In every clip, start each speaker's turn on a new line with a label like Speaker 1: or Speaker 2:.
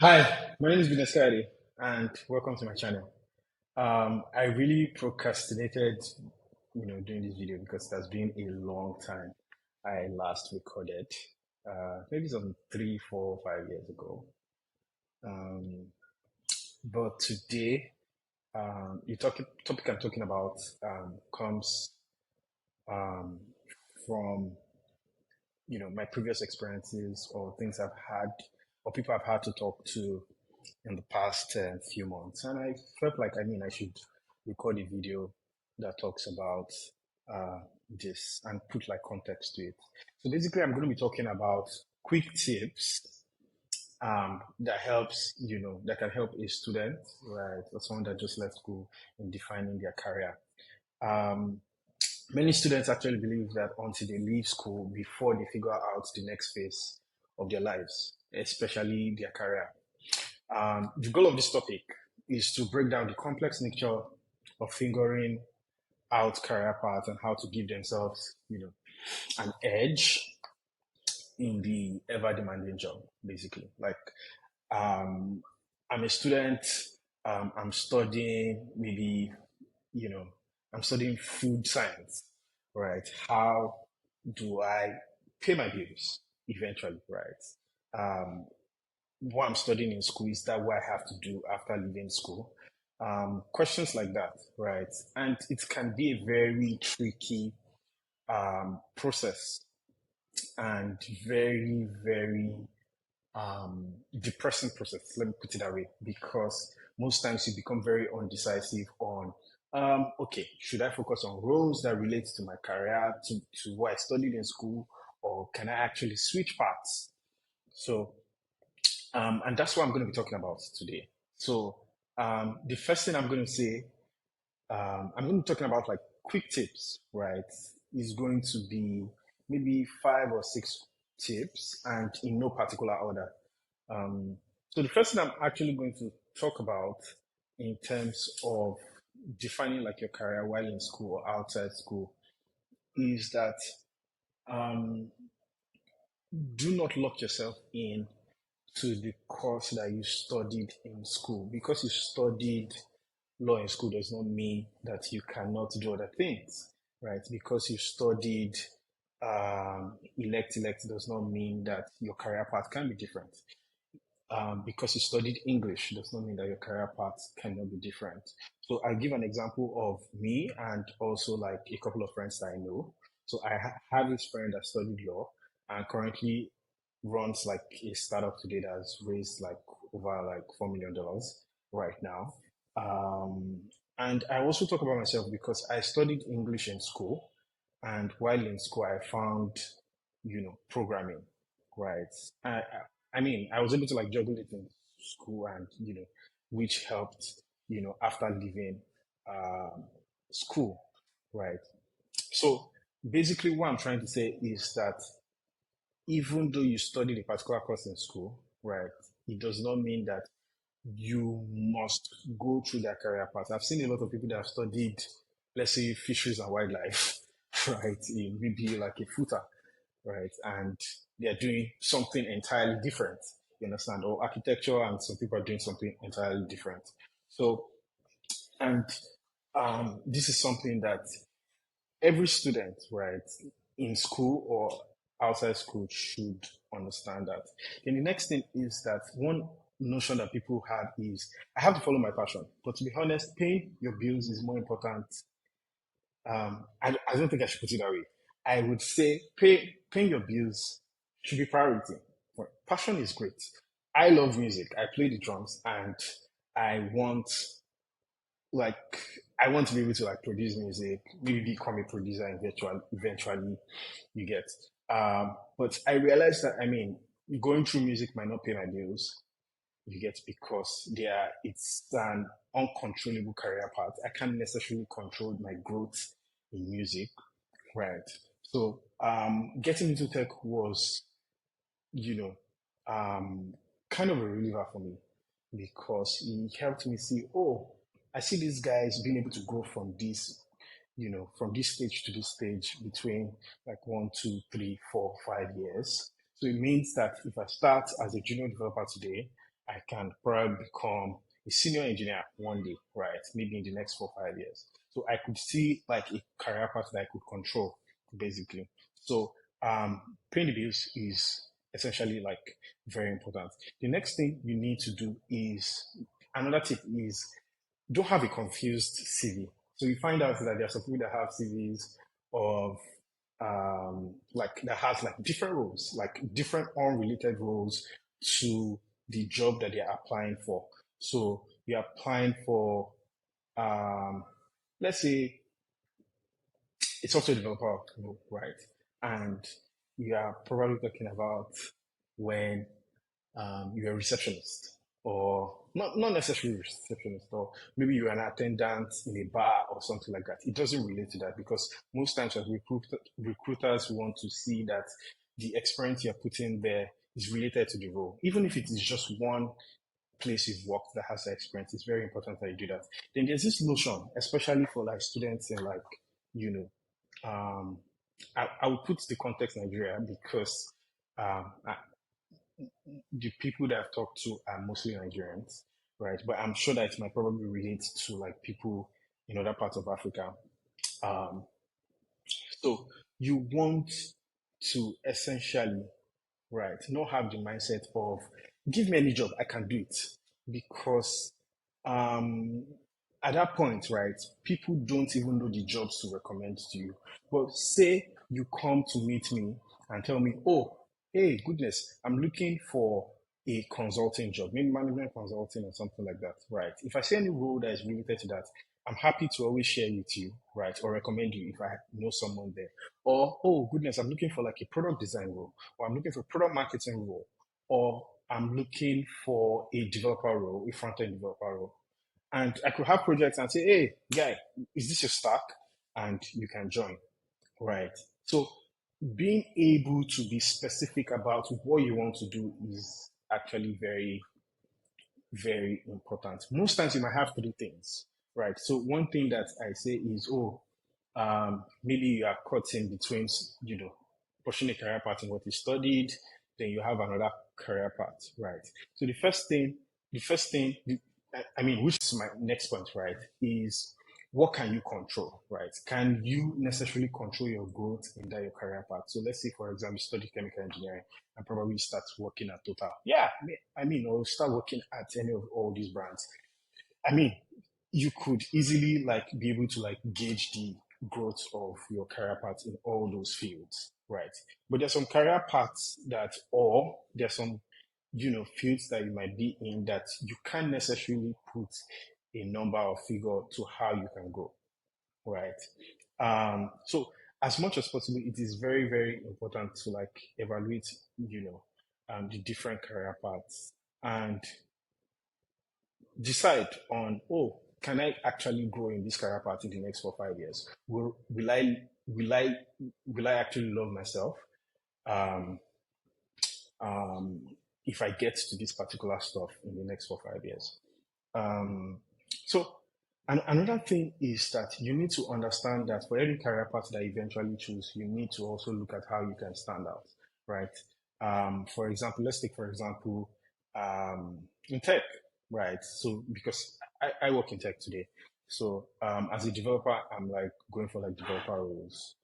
Speaker 1: Hi, my name is Bineskari, and welcome to my channel. I really procrastinated, doing this video because it has been a long time. I last recorded, maybe some 3, 4, 5 years ago. Um, but today, topic I'm talking about comes um, from my previous experiences or things I've had or people I've had to talk to in the past few months. And I felt like, I should record a video that talks about uh, this and put like context to it. So basically, I'm going to be talking about quick tips that helps, that can help a student, right, or someone that just left school in defining their career. Um, Many students actually believe that until they leave school before they figure out the next phase of their lives, especially their career. The goal of this topic is to break down the complex nature of figuring out career paths and how to give themselves, an edge in the ever demanding job, basically. Like, um, I'm a student, I'm studying maybe, you know, I'm studying food science, right? How do I pay my bills eventually, right? Um, what I'm studying in school, is that what I have to do after leaving school? Questions like that, right? And it can be a very tricky process and very, very depressing process. Let me put it that way, because most times you become very undecisive on, okay, should I focus on roles that relate to my career, to what I studied in school, or can I actually switch paths? So and that's what I'm going to be talking about today. So, the first thing I'm going to say, I'm going to be talking about like quick tips, right? Is going to be maybe 5 or 6 tips, and in no particular order. Um, so, the first thing I'm actually going to talk about in terms of defining like your career while in school or outside school is that um, do not lock yourself in to the course that you studied in school. Because you studied law in school does not mean that you cannot do other things, right? Because you studied elect does not mean that your career path can be different. Because you studied English does not mean that your career path cannot be different. So I'll give an example of me and also like a couple of friends that I know. So have this friend that studied law and currently runs like a startup today that has raised like over like $4 million right now. Um, and I also talk about myself because I studied English in school, and while in school, I found, programming, right? I was able to like juggle it in school, and which helped, after leaving um, school, right? So basically, what I'm trying to say is that even though you studied a particular course in school, right, it does not mean that you must go through their career path. I've seen a lot of people that have studied, let's say, fisheries and wildlife, right, in maybe like a footer, right, and they're doing something entirely different, you understand, or architecture, and some people are doing something entirely different. So, and this is something that every student, right, in school or outside school should understand that. Then the next thing is that one notion that people have is I have to follow my passion. But to be honest, paying your bills is more important. I don't think I should put it that way. I would say paying your bills should be priority. But passion is great. I love music. I play the drums, and I want like I want to be able to like produce music, maybe become a producer eventually you get. But I realized that going through music might not pay my bills, you get, because it's an uncontrollable career path. I can't necessarily control my growth in music, right? So getting into tech was, you know, kind of a reliever for me, because it helped me see, oh, I see these guys being able to grow from this, from this stage to this stage between like 1, 2, 3, 4, 5 years. So it means that if I start as a junior developer today, I can probably become a senior engineer one day, right? Maybe in the next 4 5 years. So I could see like a career path that I could control, basically. So paying the bills is essentially like very important. The next thing you need to do is another tip is don't have a confused CV. So you find out that there are some people that have CVs of like that has like different roles, like different unrelated roles to the job that they're applying for. So you're applying for um, let's say it's also a developer role, right? And you are probably talking about when you're a receptionist, or not necessarily a receptionist, or maybe you're an attendant in a bar or something like that. It doesn't relate to that because most times as recruiters want to see that the experience you're putting there is related to the role. Even if it is just one place you've worked that has the experience, it's very important that you do that. Then there's this notion, especially for like students in like, you know, I would put the context Nigeria because I, the people that I've talked to are mostly Nigerians, right? But I'm sure that it might probably relate to like people in other parts of Africa. Um, so you want to essentially, right, not have the mindset of give me any job, I can do it. Because um, at that point, right, people don't even know the jobs to recommend to you. But say you come to meet me and tell me, oh, hey, goodness, I'm looking for a consulting job, maybe management consulting or something like that, right? If I see any role that is related to that, I'm happy to always share with you, right, or recommend you if I know someone there. Or, oh, goodness, I'm looking for like a product design role, or I'm looking for a product marketing role, or I'm looking for a developer role, a front end developer role. And I could have projects and say, hey, guy, is this your stack? And you can join, right? So being able to be specific about what you want to do is actually very important. Most times you might have three things, right? So one thing that I say is, oh, maybe you are caught in between, you know, pushing a career path in what you studied, then you have another career path, right? So I mean, which is my next point, right, is what can you control, right? Can you necessarily control your growth in that your career path? So let's say, for example, you study chemical engineering and probably start working at Total. Yeah, or start working at any of all these brands. I mean, you could easily like be able to like gauge the growth of your career path in all those fields, right? But there's some career paths that, or there's some, you know, fields that you might be in that you can't necessarily put a number or figure to how you can go, right? So as much as possible, it is very important to like evaluate, you know, the different career paths and decide on, oh, can I actually grow in this career path in the next 4 5 years? Will I will I actually love myself? Um, um, if I get to this particular stuff in the next 4 5 years. Um, so, and another thing is that you need to understand that for every career path that you eventually choose, you need to also look at how you can stand out, right? For example, let's take, for example, in tech, right? So, because I work in tech today. So, as a developer, I'm like going for like developer roles.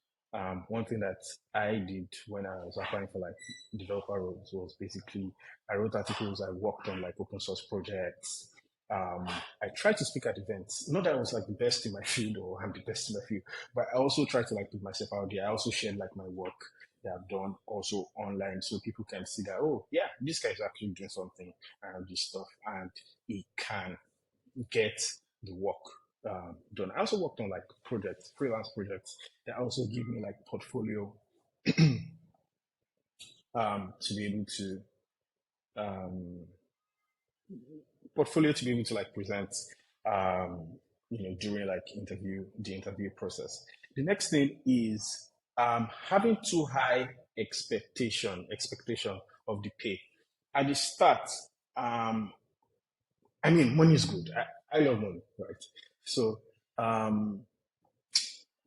Speaker 1: One thing that I did when I was applying for like developer roles was basically I wrote articles, I worked on like open source projects. I tried to speak at events. Not that I was like the best in my field or I'm the best in my field, but I also tried to like put myself out there. I also shared like my work that I've done also online so people can see that, oh, yeah, this guy is actually doing something and this stuff and he can get the work done. I also worked on like projects, freelance projects that also give me like portfolio to be able to um, portfolio to be able to like present um, during like the interview process. The next thing is having too high expectation of the pay at the start. um, I mean, money is good. I love money, right? So um,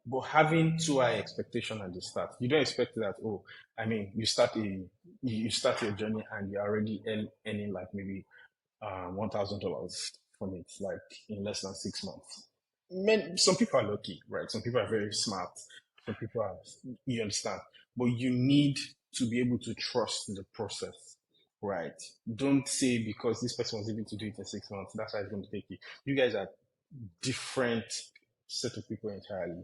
Speaker 1: but having too high expectation at the start, you don't expect that. Oh, I mean, you start your journey and you're already earning like maybe $1,000 from it, like in less than 6 months. Some people are lucky, right? Some people are very smart. Some people are, you understand. But you need to be able to trust the process, right? Don't say because this person was able to do it in 6 months, that's how it's going to take you. You guys are different set of people entirely.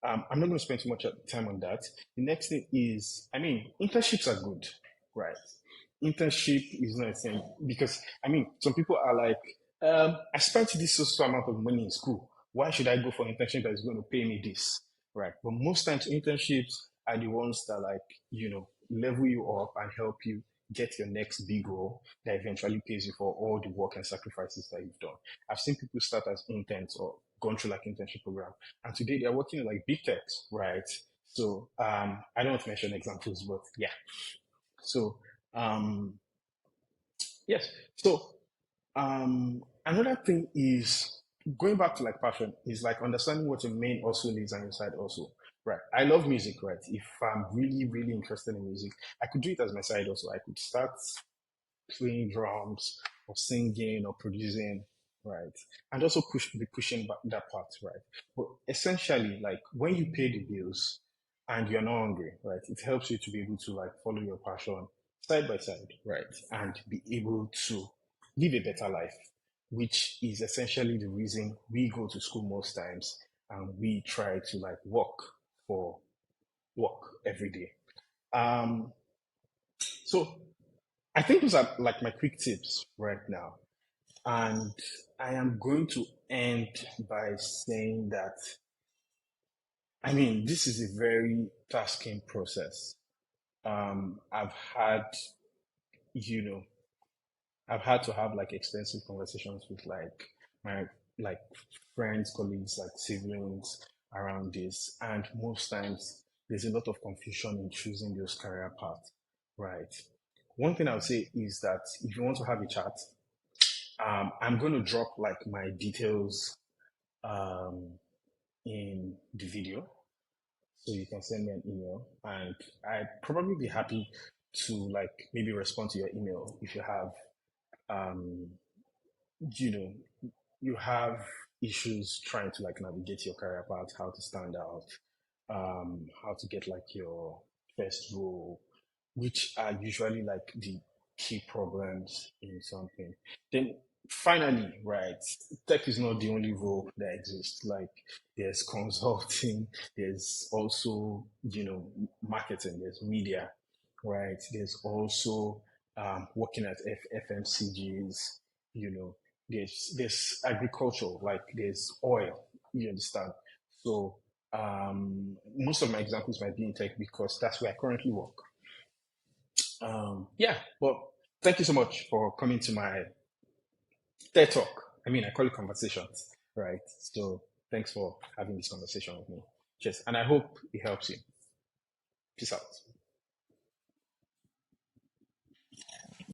Speaker 1: I'm not going to spend too much time on that. The next thing is, I mean, internships are good, right? Internship is not a thing because, I mean, some people are like, I spent this so amount of money in school. Why should I go for an internship that is going to pay me this, right? But most times, internships are the ones that, like, level you up and help you get your next big role that eventually pays you for all the work and sacrifices that you've done. I've seen people start as interns or gone through like internship program, and today they're working in like big techs, right? So I don't want to mention examples, but yeah. So um, yes. So another thing is going back to like passion is like understanding what your main also is and your side also. Right. I love music, right? If I'm really, really interested in music, I could do it as my side also. I could start playing drums or singing or producing, right? And also be pushing back that part, right? But essentially, like when you pay the bills and you're not hungry, right? It helps you to be able to like follow your passion side by side, right? And be able to live a better life, which is essentially the reason we go to school most times and we try to like for work every day. Um, so I think those are like my quick tips right now. And I am going to end by saying that, I mean, this is a very tasking process. I've had, you know, I've had to have like extensive conversations with like my like friends, colleagues, like siblings around this. And most times there's a lot of confusion in choosing those career paths, right? One thing I would say is that if you want to have a chat, I'm going to drop like my details um, in the video, so you can send me an email, and I'd probably be happy to like maybe respond to your email if you have, um, you know, you have issues trying to like navigate your career path, how to stand out, how to get like your first role, which are usually like the key problems in something. Then finally, right, tech is not the only role that exists. Like there's consulting, there's also, marketing, there's media, right? There's also working at FMCGs, you know, there's agriculture, like there's oil, you understand? So most of my examples might be in tech because that's where I currently work. Yeah, but thank you so much for coming to my TED Talk. I mean, I call it conversations, right? So thanks for having this conversation with me. Cheers. And I hope it helps you. Peace out.